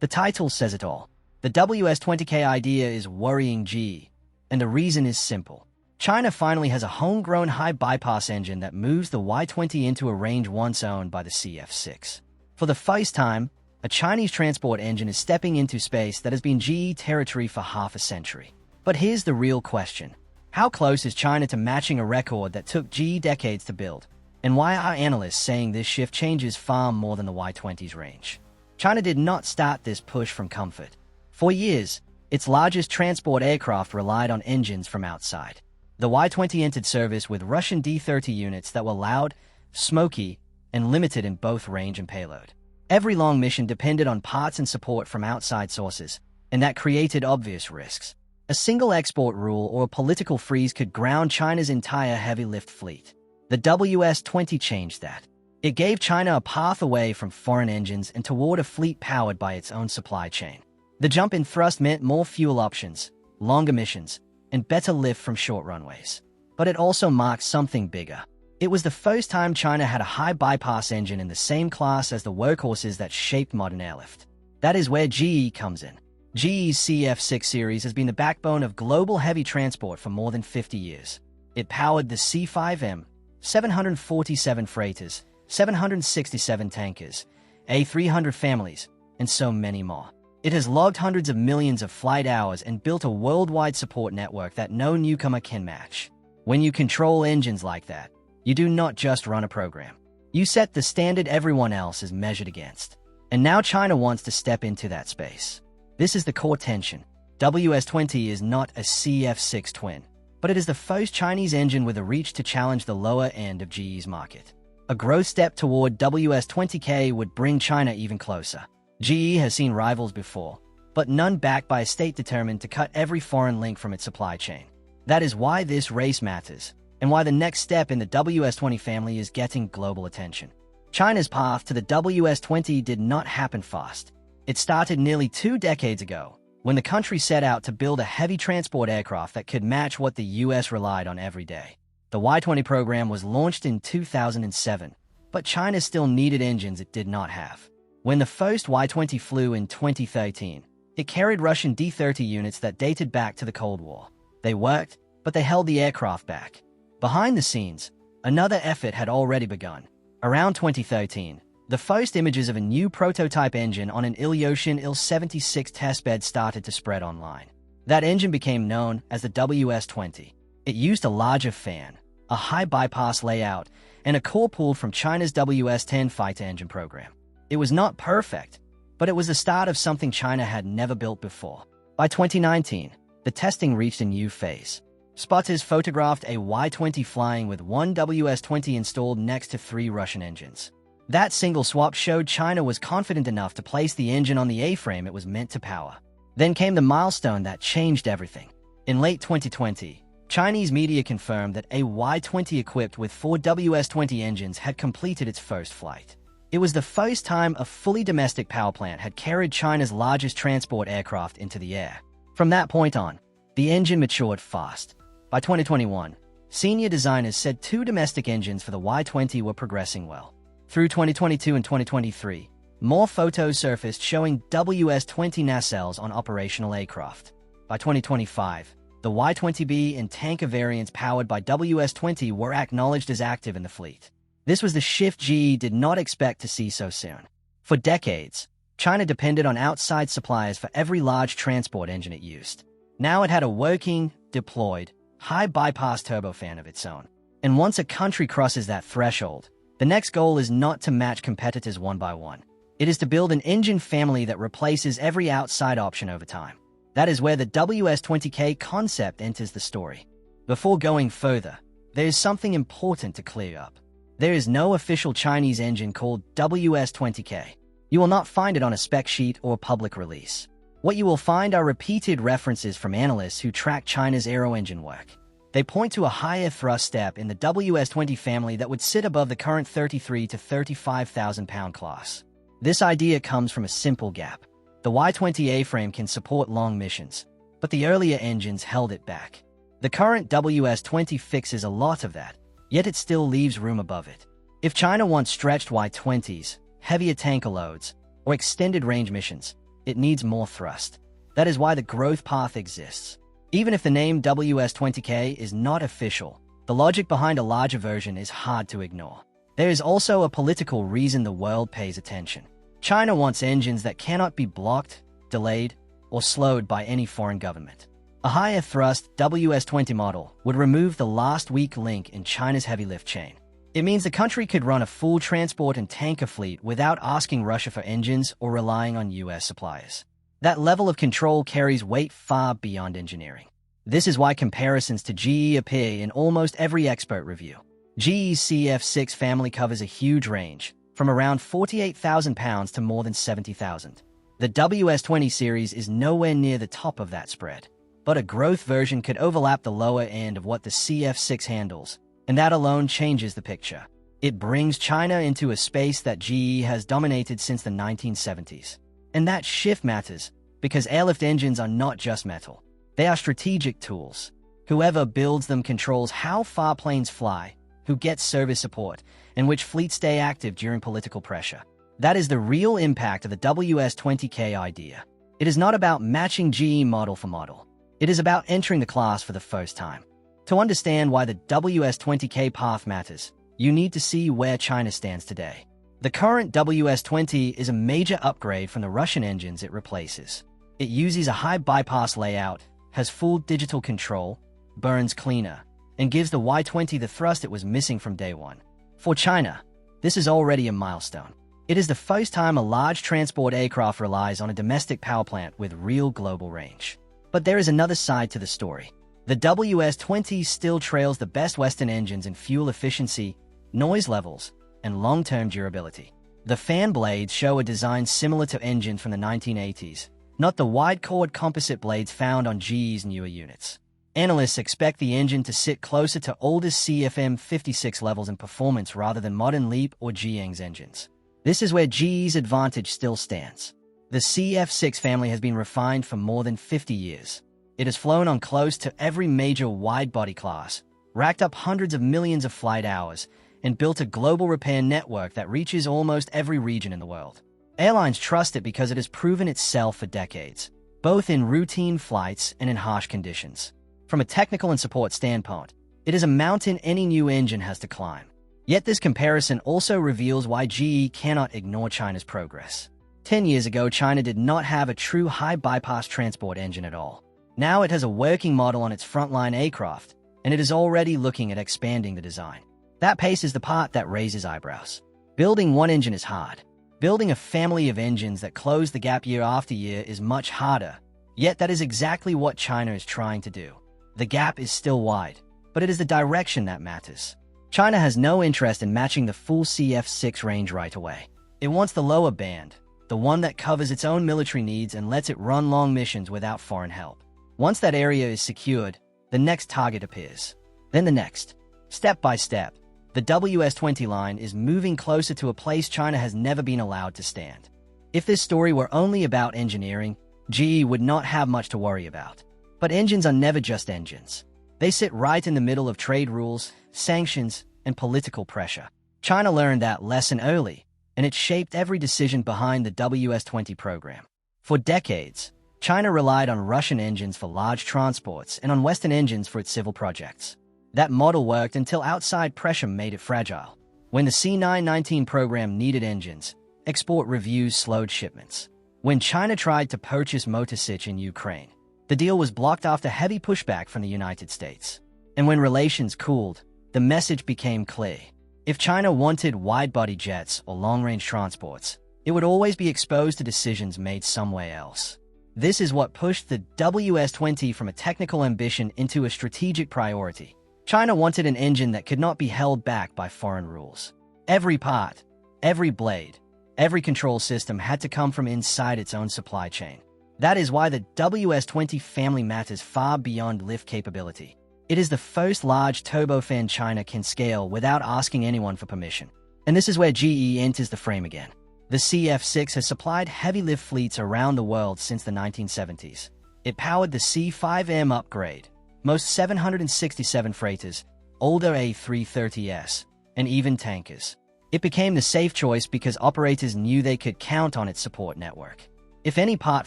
The title says it all. The WS-20K idea is worrying GE, and the reason is simple. China finally has a homegrown high-bypass engine that moves the Y-20 into a range once owned by the CF-6. For the first time, a Chinese transport engine is stepping into space that has been GE territory for half a century. But here's the real question. How close is China to matching a record that took GE decades to build? And why are analysts saying this shift changes far more than the Y-20's range? China did not start this push from comfort. For years, its largest transport aircraft relied on engines from outside. The Y-20 entered service with Russian D-30 units that were loud, smoky, and limited in both range and payload. Every long mission depended on parts and support from outside sources, and that created obvious risks. A single export rule or a political freeze could ground China's entire heavy-lift fleet. The WS-20 changed that. It gave China a path away from foreign engines and toward a fleet powered by its own supply chain. The jump in thrust meant more fuel options, longer missions, and better lift from short runways. But it also marked something bigger. It was the first time China had a high-bypass engine in the same class as the workhorses that shaped modern airlift. That is where GE comes in. GE's CF-6 series has been the backbone of global heavy transport for more than 50 years. It powered the C-5M, 747 freighters, 767 tankers, A300 families, and so many more. It has logged hundreds of millions of flight hours and built a worldwide support network that no newcomer can match. When you control engines like that, you do not just run a program. You set the standard everyone else is measured against. And now China wants to step into that space. This is the core tension. WS-20 is not a CF-6 twin, but it is the first Chinese engine with a reach to challenge the lower end of GE's market. A growth step toward WS-20K would bring China even closer. GE has seen rivals before, but none backed by a state determined to cut every foreign link from its supply chain. That is why this race matters, and why the next step in the WS-20 family is getting global attention. China's path to the WS-20 did not happen fast. It started nearly 2 decades ago, when the country set out to build a heavy transport aircraft that could match what the US relied on every day. The Y-20 program was launched in 2007, but China still needed engines it did not have. When the first Y-20 flew in 2013, it carried Russian D-30 units that dated back to the Cold War. They worked, but they held the aircraft back. Behind the scenes, another effort had already begun. Around 2013, the first images of a new prototype engine on an Ilyushin Il-76 testbed started to spread online. That engine became known as the WS-20. It used a larger fan, a high bypass layout, and a core pulled from China's WS-10 fighter engine program. It was not perfect, but it was the start of something China had never built before. By 2019, the testing reached a new phase. Spotters photographed a Y-20 flying with one WS-20 installed next to 3 Russian engines. That single swap showed China was confident enough to place the engine on the A-frame it was meant to power. Then came the milestone that changed everything. In late 2020, Chinese media confirmed that a Y-20 equipped with 4 WS-20 engines had completed its first flight. It was the first time a fully domestic power plant had carried China's largest transport aircraft into the air. From that point on, the engine matured fast. By 2021, senior designers said 2 domestic engines for the Y-20 were progressing well. Through 2022 and 2023, more photos surfaced showing WS-20 nacelles on operational aircraft. By 2025, the Y-20B and tanker variants powered by WS-20 were acknowledged as active in the fleet. This was the shift GE did not expect to see so soon. For decades, China depended on outside suppliers for every large transport engine it used. Now it had a working, deployed, high-bypass turbofan of its own. And once a country crosses that threshold, the next goal is not to match competitors one by one. It is to build an engine family that replaces every outside option over time. That is where the WS-20K concept enters the story. Before going further, there is something important to clear up. There is no official Chinese engine called WS-20K. You will not find it on a spec sheet or public release. What you will find are repeated references from analysts who track China's aero engine work. They point to a higher thrust step in the WS-20 family that would sit above the current 33,000 to 35,000 pound class. This idea comes from a simple gap. The Y-20 A-frame can support long missions, but the earlier engines held it back. The current WS-20 fixes a lot of that, yet it still leaves room above it. If China wants stretched Y-20s, heavier tanker loads, or extended range missions, it needs more thrust. That is why the growth path exists. Even if the name WS-20K is not official, the logic behind a larger version is hard to ignore. There is also a political reason the world pays attention. China wants engines that cannot be blocked, delayed, or slowed by any foreign government. A higher thrust WS-20 model would remove the last weak link in China's heavy lift chain. It means the country could run a full transport and tanker fleet without asking Russia for engines or relying on US suppliers. That level of control carries weight far beyond engineering. This is why comparisons to GE appear in almost every expert review. GE's CF6 family covers a huge range, from around 48,000 pounds to more than 70,000. The WS-20 series is nowhere near the top of that spread, but a growth version could overlap the lower end of what the CF6 handles, and that alone changes the picture. It brings China into a space that GE has dominated since the 1970s. And that shift matters, because airlift engines are not just metal. They are strategic tools. Whoever builds them controls how far planes fly, who gets service support, and which fleets stay active during political pressure. That is the real impact of the WS-20K idea. It is not about matching GE model for model. It is about entering the class for the first time. To understand why the WS-20K path matters, you need to see where China stands today. The current WS-20 is a major upgrade from the Russian engines it replaces. It uses a high bypass layout, has full digital control, burns cleaner, and gives the Y-20 the thrust it was missing from day one. For China, this is already a milestone. It is the first time a large transport aircraft relies on a domestic power plant with real global range. But there is another side to the story. The WS-20 still trails the best Western engines in fuel efficiency, noise levels, and long-term durability. The fan blades show a design similar to engines from the 1980s, not the wide-chord composite blades found on GE's newer units. Analysts expect the engine to sit closer to older CFM56 levels in performance rather than modern LEAP or Jiang's engines. This is where GE's advantage still stands. The CF6 family has been refined for more than 50 years. It has flown on close to every major wide-body class, racked up hundreds of millions of flight hours, and built a global repair network that reaches almost every region in the world. Airlines trust it because it has proven itself for decades, both in routine flights and in harsh conditions. From a technical and support standpoint, it is a mountain any new engine has to climb. Yet this comparison also reveals why GE cannot ignore China's progress. 10 years ago, China did not have a true high-bypass transport engine at all. Now it has a working model on its frontline aircraft, and it is already looking at expanding the design. That pace is the part that raises eyebrows. Building one engine is hard. Building a family of engines that close the gap year after year is much harder. Yet that is exactly what China is trying to do. The gap is still wide, but it is the direction that matters. China has no interest in matching the full CF6 range right away. It wants the lower band, the one that covers its own military needs and lets it run long missions without foreign help. Once that area is secured, the next target appears. Then the next. Step by step, the WS-20 line is moving closer to a place China has never been allowed to stand. If this story were only about engineering, GE would not have much to worry about. But engines are never just engines. They sit right in the middle of trade rules, sanctions, and political pressure. China learned that lesson early, and it shaped every decision behind the WS-20 program. For decades, China relied on Russian engines for large transports and on Western engines for its civil projects. That model worked until outside pressure made it fragile. When the C919 program needed engines, export reviews slowed shipments. When China tried to purchase Motor Sich in Ukraine, the deal was blocked after heavy pushback from the United States. And when relations cooled, the message became clear. If China wanted wide-body jets or long-range transports, it would always be exposed to decisions made somewhere else. This is what pushed the WS-20 from a technical ambition into a strategic priority. China wanted an engine that could not be held back by foreign rules. Every part, every blade, every control system had to come from inside its own supply chain. That is why the WS-20 family matters far beyond lift capability. It is the first large turbofan China can scale without asking anyone for permission. And this is where GE enters the frame again. The CF6 has supplied heavy lift fleets around the world since the 1970s. It powered the C5M upgrade, most 767 freighters, older A330s, and even tankers. It became the safe choice because operators knew they could count on its support network. If any part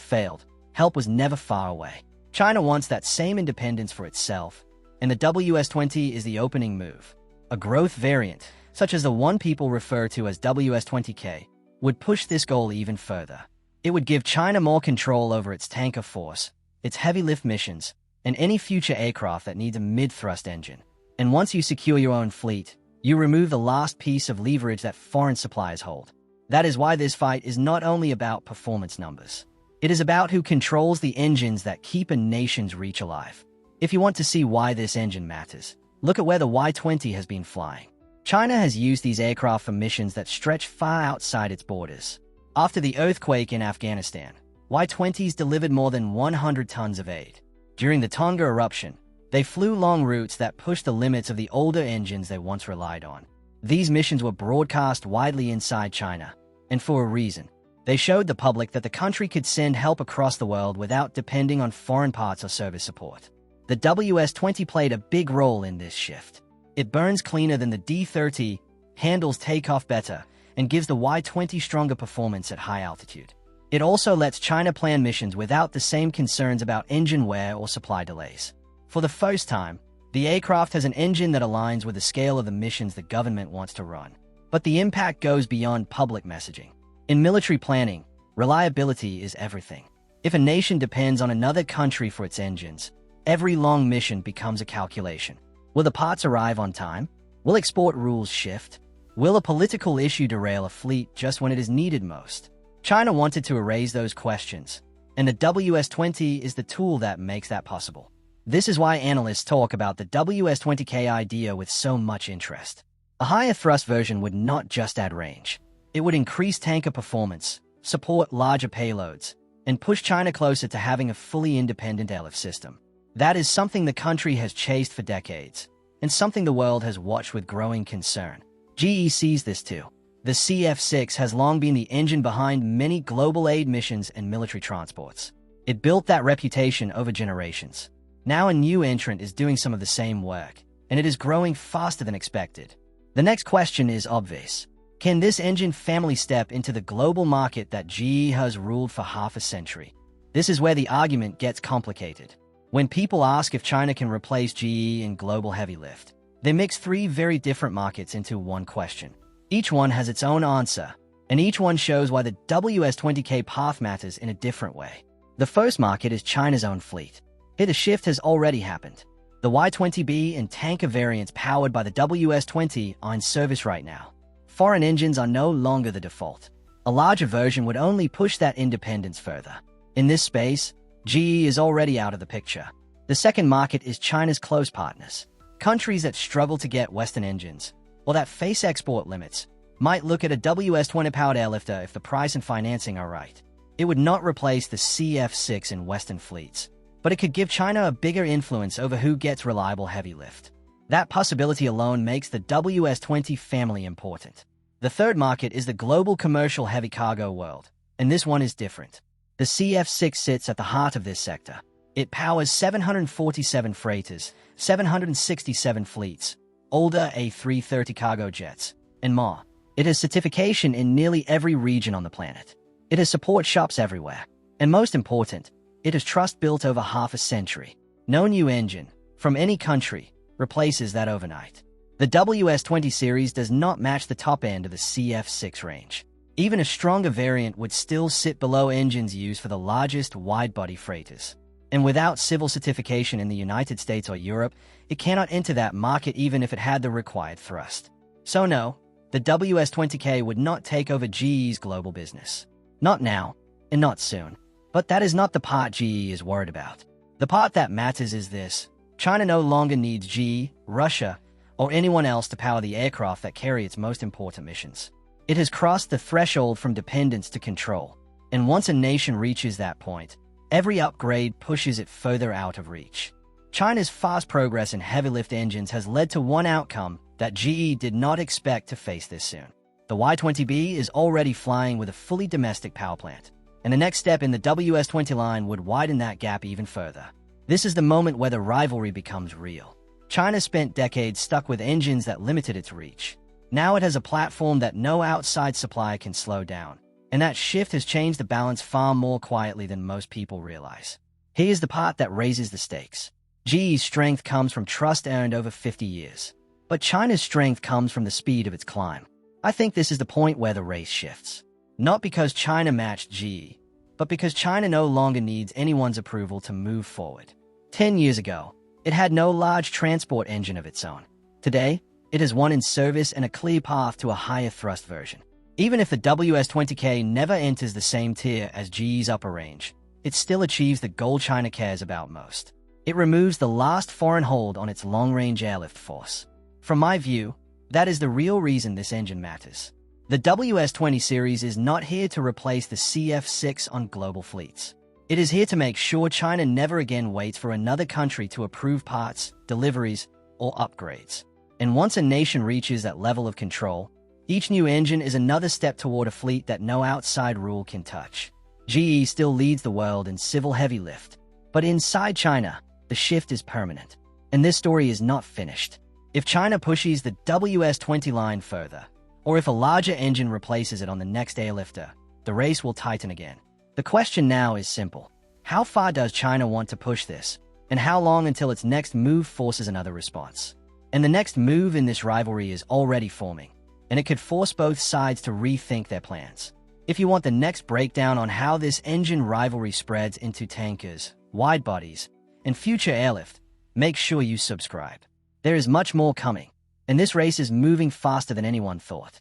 failed, help was never far away. China wants that same independence for itself, and the WS-20 is the opening move. A growth variant, such as the one people refer to as WS-20K, would push this goal even further. It would give China more control over its tanker force, its heavy lift missions, and any future aircraft that needs a mid-thrust engine. And once you secure your own fleet, you remove the last piece of leverage that foreign suppliers hold. That is why this fight is not only about performance numbers. It is about who controls the engines that keep a nation's reach alive. If you want to see why this engine matters, look at where the Y-20 has been flying. China has used these aircraft for missions that stretch far outside its borders. After the earthquake in Afghanistan, Y-20s delivered more than 100 tons of aid. During the Tonga eruption, they flew long routes that pushed the limits of the older engines they once relied on. These missions were broadcast widely inside China, and for a reason. They showed the public that the country could send help across the world without depending on foreign parts or service support. The WS-20 played a big role in this shift. It burns cleaner than the D-30, handles takeoff better, and gives the Y-20 stronger performance at high altitude. It also lets China plan missions without the same concerns about engine wear or supply delays. For the first time, the aircraft has an engine that aligns with the scale of the missions the government wants to run. But the impact goes beyond public messaging. In military planning, reliability is everything. If a nation depends on another country for its engines, every long mission becomes a calculation. Will the parts arrive on time? Will export rules shift? Will a political issue derail a fleet just when it is needed most? China wanted to erase those questions, and the WS-20 is the tool that makes that possible. This is why analysts talk about the WS-20K idea with so much interest. A higher thrust version would not just add range. It would increase tanker performance, support larger payloads, and push China closer to having a fully independent airlift system. That is something the country has chased for decades, and something the world has watched with growing concern. GE sees this too. The CF-6 has long been the engine behind many global aid missions and military transports. It built that reputation over generations. Now a new entrant is doing some of the same work, and it is growing faster than expected. The next question is obvious. Can this engine family step into the global market that GE has ruled for half a century? This is where the argument gets complicated. When people ask if China can replace GE in global heavy lift, they mix three very different markets into one question. Each one has its own answer, and each one shows why the WS-20K path matters in a different way. The first market is China's own fleet. Here the shift has already happened. The Y-20B and tanker variants powered by the WS-20 are in service right now. Foreign engines are no longer the default. A larger version would only push that independence further. In this space, GE is already out of the picture. The second market is China's close partners. Countries that struggle to get Western engines, or that face export limits, might look at a WS-20-powered airlifter if the price and financing are right. It would not replace the CF-6 in Western fleets, but it could give China a bigger influence over who gets reliable heavy lift. That possibility alone makes the WS-20 family important. The third market is the global commercial heavy cargo world, and this one is different. The CF-6 sits at the heart of this sector. It powers 747 freighters, 767 fleets, older A330 cargo jets, and more. It has certification in nearly every region on the planet. It has support shops everywhere. And most important, it has trust built over half a century. No new engine, from any country, replaces that overnight. The WS-20 series does not match the top end of the CF-6 range. Even a stronger variant would still sit below engines used for the largest wide-body freighters. And without civil certification in the United States or Europe, it cannot enter that market even if it had the required thrust. So no, the WS-20K would not take over GE's global business. Not now, and not soon. But that is not the part GE is worried about. The part that matters is this. China no longer needs GE, Russia, or anyone else to power the aircraft that carry its most important missions. It has crossed the threshold from dependence to control, and once a nation reaches that point, every upgrade pushes it further out of reach. China's fast progress in heavy lift engines has led to one outcome that GE did not expect to face this soon. The Y-20B is already flying with a fully domestic power plant, and the next step in the WS-20 line would widen that gap even further. This is the moment where the rivalry becomes real. China spent decades stuck with engines that limited its reach. Now it has a platform that no outside supply can slow down. And that shift has changed the balance far more quietly than most people realize. Here's the part that raises the stakes. GE's strength comes from trust earned over 50 years. But China's strength comes from the speed of its climb. I think this is the point where the race shifts. Not because China matched GE, but because China no longer needs anyone's approval to move forward. 10 years ago, it had no large transport engine of its own. Today, it has one in service and a clear path to a higher thrust version. Even if the WS-20K never enters the same tier as GE's upper range, it still achieves the goal China cares about most. It removes the last foreign hold on its long-range airlift force. From my view, that is the real reason this engine matters. The WS-20 series is not here to replace the CF-6 on global fleets. It is here to make sure China never again waits for another country to approve parts, deliveries, or upgrades. And once a nation reaches that level of control, each new engine is another step toward a fleet that no outside rule can touch. GE still leads the world in civil heavy lift, but inside China, the shift is permanent. And this story is not finished. If China pushes the WS-20 line further, or if a larger engine replaces it on the next airlifter, the race will tighten again. The question now is simple. How far does China want to push this, and how long until its next move forces another response? And the next move in this rivalry is already forming, and it could force both sides to rethink their plans. If you want the next breakdown on how this engine rivalry spreads into tankers, wide bodies, and future airlift, make sure you subscribe. There is much more coming, and this race is moving faster than anyone thought.